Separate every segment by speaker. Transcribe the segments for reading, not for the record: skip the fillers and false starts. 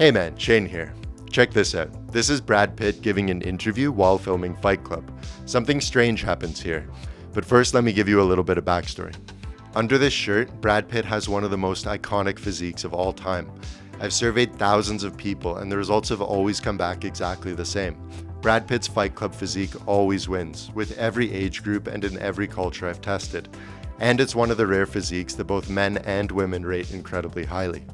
Speaker 1: Hey man, Shane here. Check this out. This is Brad Pitt giving an interview while filming Fight Club. Something strange happens here. But first, let me give you a little bit of backstory. Under this shirt, Brad Pitt has one of the most iconic physiques of all time. I've surveyed thousands of people and the results have always come back exactly the same. Brad Pitt's Fight Club physique always wins, with every age group and in every culture I've tested. And it's one of the rare physiques that both men and women rate incredibly highly.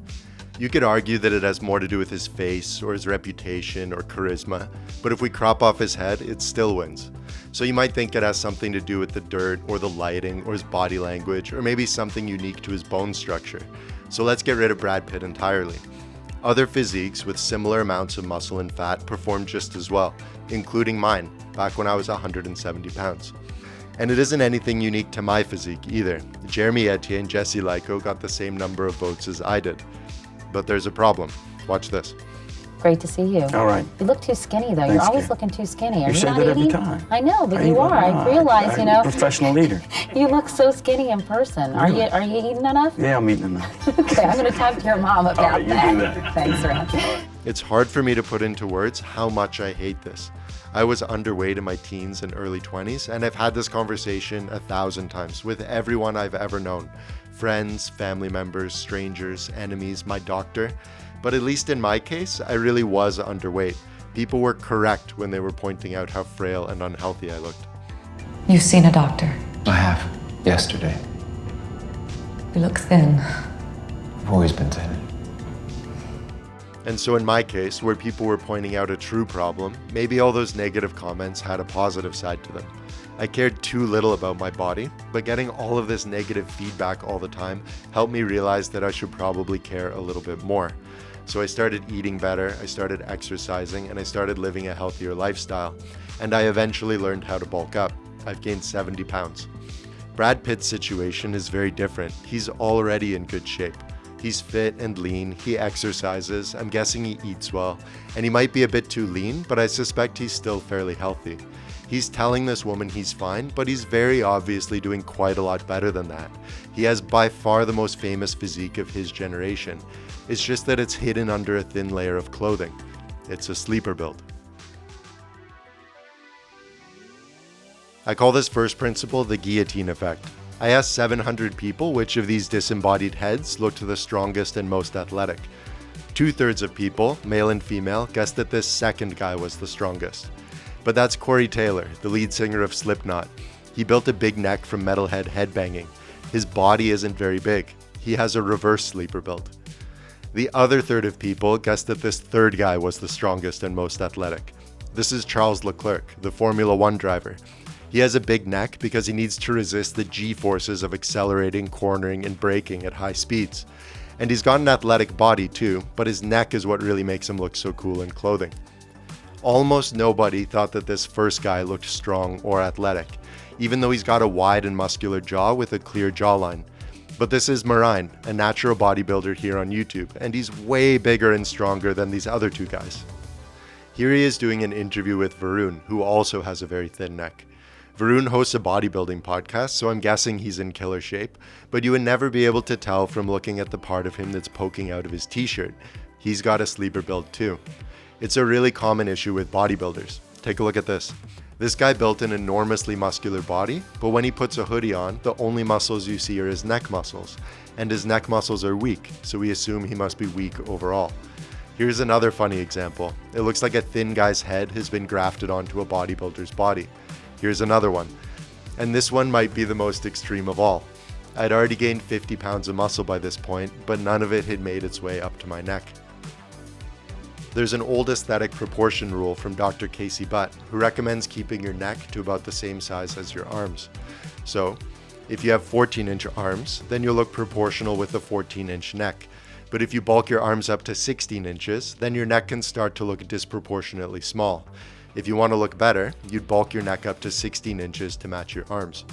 Speaker 1: You could argue that it has more to do with his face or his reputation or charisma, but if we crop off his head, it still wins. So you might think it has something to do with the dirt or the lighting or his body language or maybe something unique to his bone structure. So let's get rid of Brad Pitt entirely. Other physiques with similar amounts of muscle and fat perform just as well, including mine, back when I was 170 pounds. And it isn't anything unique to my physique either. Jeremy Etienne and Jesse Lyko got the same number of votes as I did. But there's a problem. Watch this.
Speaker 2: Great to see you.
Speaker 3: All right.
Speaker 2: You look too skinny, though.
Speaker 3: Thanks,
Speaker 2: You're always
Speaker 3: Kate.
Speaker 2: looking too skinny. Are
Speaker 3: You
Speaker 2: you
Speaker 3: say
Speaker 2: not
Speaker 3: that every
Speaker 2: eating?
Speaker 3: time.
Speaker 2: I know, but you
Speaker 3: No,
Speaker 2: are. I realize,
Speaker 3: I'm
Speaker 2: you know.
Speaker 3: a professional leader.
Speaker 2: You look so skinny in person.
Speaker 3: Really?
Speaker 2: Are you eating enough?
Speaker 3: Yeah, I'm eating enough.
Speaker 2: Okay, I'm going to talk to your mom about
Speaker 3: right, you do
Speaker 2: that.
Speaker 3: that.
Speaker 2: Thanks, Ron.
Speaker 1: It's hard for me to put into words how much I hate this. I was underweight in my teens and early 20s, and I've had this conversation 1,000 times with everyone I've ever known. Friends, family members, strangers, enemies, my doctor. But at least in my case, I really was underweight. People were correct when they were pointing out how frail and unhealthy I looked.
Speaker 4: You've seen a doctor.
Speaker 5: I have. Yesterday.
Speaker 4: You look thin.
Speaker 5: I've always been thin.
Speaker 1: And so in my case, where people were pointing out a true problem, maybe all those negative comments had a positive side to them. I cared too little about my body, but getting all of this negative feedback all the time helped me realize that I should probably care a little bit more. So I started eating better, I started exercising, and I started living a healthier lifestyle. And I eventually learned how to bulk up. I've gained 70 pounds. Brad Pitt's situation is very different. He's already in good shape. He's fit and lean, he exercises, I'm guessing he eats well, and he might be a bit too lean, but I suspect he's still fairly healthy. He's telling this woman he's fine, but he's very obviously doing quite a lot better than that. He has by far the most famous physique of his generation. It's just that it's hidden under a thin layer of clothing. It's a sleeper build. I call this first principle the Guillotine Effect. I asked 700 people which of these disembodied heads looked the strongest and most athletic. 2/3 of people, male and female, guessed that this second guy was the strongest. But that's Corey Taylor, the lead singer of Slipknot. He built a big neck from metalhead headbanging. His body isn't very big. He has a reverse sleeper build. The other third of people guessed that this third guy was the strongest and most athletic. This is Charles Leclerc, the Formula One driver. He has a big neck because he needs to resist the G-forces of accelerating, cornering, and braking at high speeds. And he's got an athletic body too, but his neck is what really makes him look so cool in clothing. Almost nobody thought that this first guy looked strong or athletic, even though he's got a wide and muscular jaw with a clear jawline. But this is Marine, a natural bodybuilder here on YouTube, and he's way bigger and stronger than these other two guys. Here he is doing an interview with Varun, who also has a very thin neck. Varun hosts a bodybuilding podcast, so I'm guessing he's in killer shape, but you would never be able to tell from looking at the part of him that's poking out of his t-shirt. He's got a sleeper build too. It's a really common issue with bodybuilders. Take a look at this. This guy built an enormously muscular body, but when he puts a hoodie on, the only muscles you see are his neck muscles. And his neck muscles are weak, so we assume he must be weak overall. Here's another funny example. It looks like a thin guy's head has been grafted onto a bodybuilder's body. Here's another one. And this one might be the most extreme of all. I'd already gained 50 pounds of muscle by this point, but none of it had made its way up to my neck. There's an old aesthetic proportion rule from Dr. Casey Butt, who recommends keeping your neck to about the same size as your arms. So, if you have 14-inch arms, then you'll look proportional with a 14-inch neck. But if you bulk your arms up to 16 inches, then your neck can start to look disproportionately small. If you want to look better, you'd bulk your neck up to 16 inches to match your arms.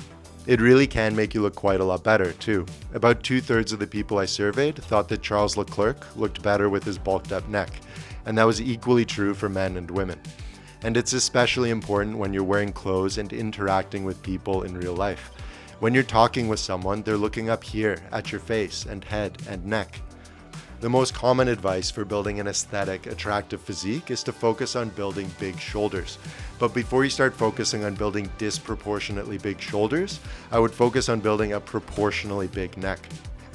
Speaker 1: It really can make you look quite a lot better, too. About 2/3 of the people I surveyed thought that Charles Leclerc looked better with his bulked up neck, and that was equally true for men and women. And it's especially important when you're wearing clothes and interacting with people in real life. When you're talking with someone, they're looking up here at your face and head and neck. The most common advice for building an aesthetic, attractive physique is to focus on building big shoulders. But before you start focusing on building disproportionately big shoulders, I would focus on building a proportionally big neck.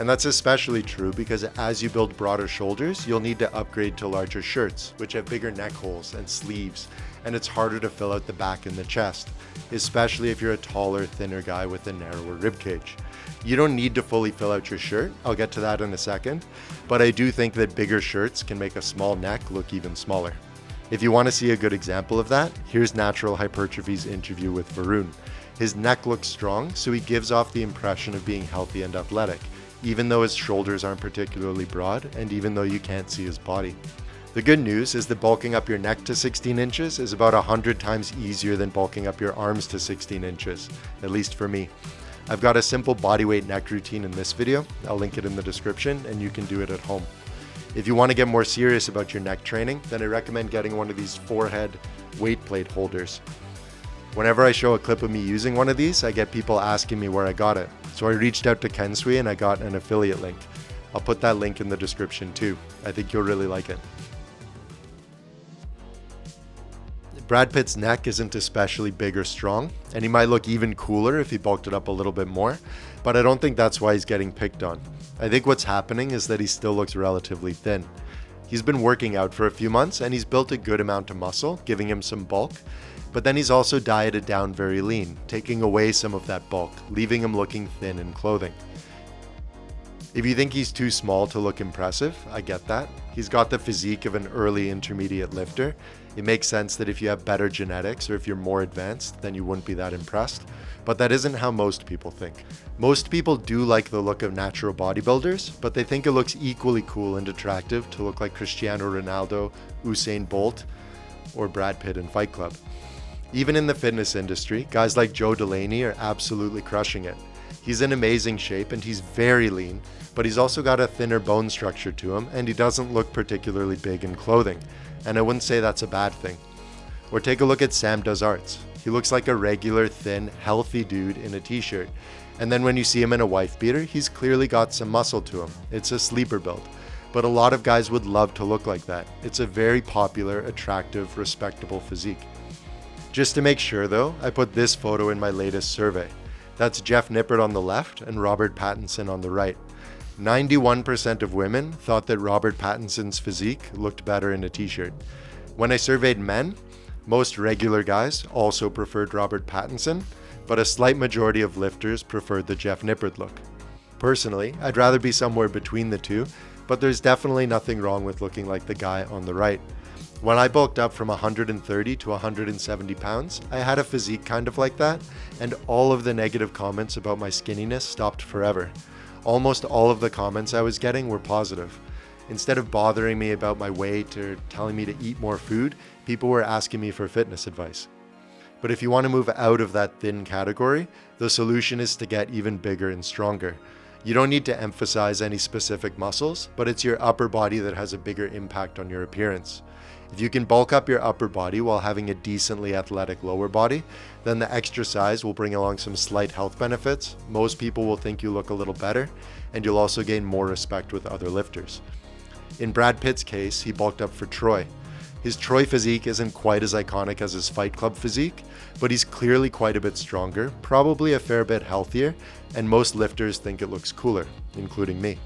Speaker 1: And that's especially true because as you build broader shoulders, you'll need to upgrade to larger shirts, which have bigger neck holes and sleeves, and it's harder to fill out the back and the chest, especially if you're a taller, thinner guy with a narrower ribcage. You don't need to fully fill out your shirt, I'll get to that in a second, but I do think that bigger shirts can make a small neck look even smaller. If you want to see a good example of that, here's Natural Hypertrophy's interview with Varun. His neck looks strong, so he gives off the impression of being healthy and athletic, even though his shoulders aren't particularly broad and even though you can't see his body. The good news is that bulking up your neck to 16 inches is about 100 times easier than bulking up your arms to 16 inches, at least for me. I've got a simple bodyweight neck routine in this video, I'll link it in the description, and you can do it at home. If you want to get more serious about your neck training, then I recommend getting one of these forehead weight plate holders. Whenever I show a clip of me using one of these, I get people asking me where I got it. So I reached out to Kensui and I got an affiliate link. I'll put that link in the description too. I think you'll really like it. Brad Pitt's neck isn't especially big or strong, and he might look even cooler if he bulked it up a little bit more, but I don't think that's why he's getting picked on. I think what's happening is that he still looks relatively thin. He's been working out for a few months and he's built a good amount of muscle, giving him some bulk, but then he's also dieted down very lean, taking away some of that bulk, leaving him looking thin in clothing. If you think he's too small to look impressive, I get that. He's got the physique of an early intermediate lifter. It makes sense that if you have better genetics or if you're more advanced, then you wouldn't be that impressed. But that isn't how most people think. Most people do like the look of natural bodybuilders, but they think it looks equally cool and attractive to look like Cristiano Ronaldo, Usain Bolt, or Brad Pitt in Fight Club. Even in the fitness industry, guys like Joe Delaney are absolutely crushing it. He's in amazing shape and he's very lean, but he's also got a thinner bone structure to him and he doesn't look particularly big in clothing. And I wouldn't say that's a bad thing. Or take a look at Sam Does Arts. He looks like a regular, thin, healthy dude in a t-shirt. And then when you see him in a wife beater, he's clearly got some muscle to him. It's a sleeper build. But a lot of guys would love to look like that. It's a very popular, attractive, respectable physique. Just to make sure though, I put this photo in my latest survey. That's Jeff Nippert on the left and Robert Pattinson on the right. 91% of women thought that Robert Pattinson's physique looked better in a t-shirt. When I surveyed men, most regular guys also preferred Robert Pattinson, but a slight majority of lifters preferred the Jeff Nippert look. Personally, I'd rather be somewhere between the two, but there's definitely nothing wrong with looking like the guy on the right. When I bulked up from 130 to 170 pounds, I had a physique kind of like that, and all of the negative comments about my skinniness stopped forever. Almost all of the comments I was getting were positive. Instead of bothering me about my weight or telling me to eat more food, people were asking me for fitness advice. But if you want to move out of that thin category, the solution is to get even bigger and stronger. You don't need to emphasize any specific muscles, but it's your upper body that has a bigger impact on your appearance. If you can bulk up your upper body while having a decently athletic lower body, then the extra size will bring along some slight health benefits. Most people will think you look a little better, and you'll also gain more respect with other lifters. In Brad Pitt's case, he bulked up for Troy. His Troy physique isn't quite as iconic as his Fight Club physique, but he's clearly quite a bit stronger, probably a fair bit healthier, and most lifters think it looks cooler, including me.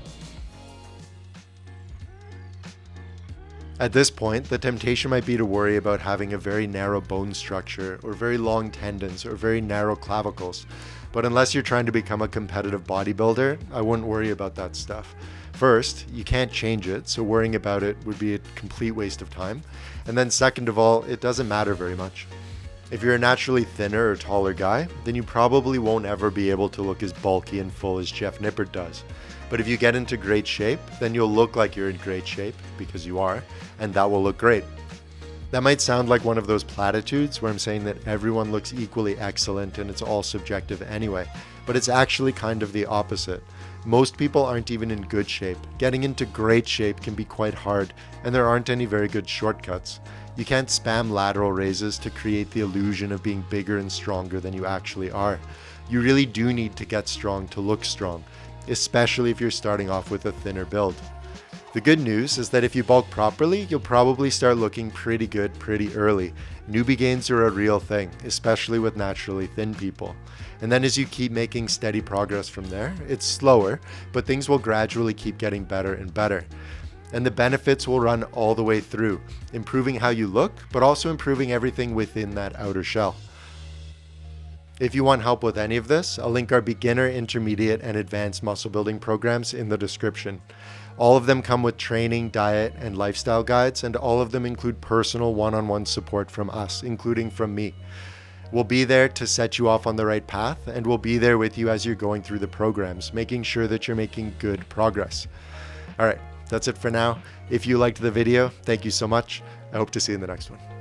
Speaker 1: At this point, the temptation might be to worry about having a very narrow bone structure or very long tendons or very narrow clavicles. But unless you're trying to become a competitive bodybuilder, I wouldn't worry about that stuff. First, you can't change it, so worrying about it would be a complete waste of time. And then second of all, it doesn't matter very much. If you're a naturally thinner or taller guy, then you probably won't ever be able to look as bulky and full as Jeff Nippert does. But if you get into great shape, then you'll look like you're in great shape, because you are, and that will look great. That might sound like one of those platitudes where I'm saying that everyone looks equally excellent and it's all subjective anyway, but it's actually kind of the opposite. Most people aren't even in good shape. Getting into great shape can be quite hard, and there aren't any very good shortcuts. You can't spam lateral raises to create the illusion of being bigger and stronger than you actually are. You really do need to get strong to look strong, especially if you're starting off with a thinner build. The good news is that if you bulk properly, you'll probably start looking pretty good pretty early. Newbie gains are a real thing, especially with naturally thin people. And then as you keep making steady progress from there, it's slower, but things will gradually keep getting better and better. And the benefits will run all the way through, improving how you look, but also improving everything within that outer shell. If you want help with any of this, I'll link our beginner, intermediate, and advanced muscle building programs in the description. All of them come with training, diet, and lifestyle guides, and all of them include personal one-on-one support from us, including from me. We'll be there to set you off on the right path, and we'll be there with you as you're going through the programs, making sure that you're making good progress. All right, that's it for now. If you liked the video, thank you so much. I hope to see you in the next one.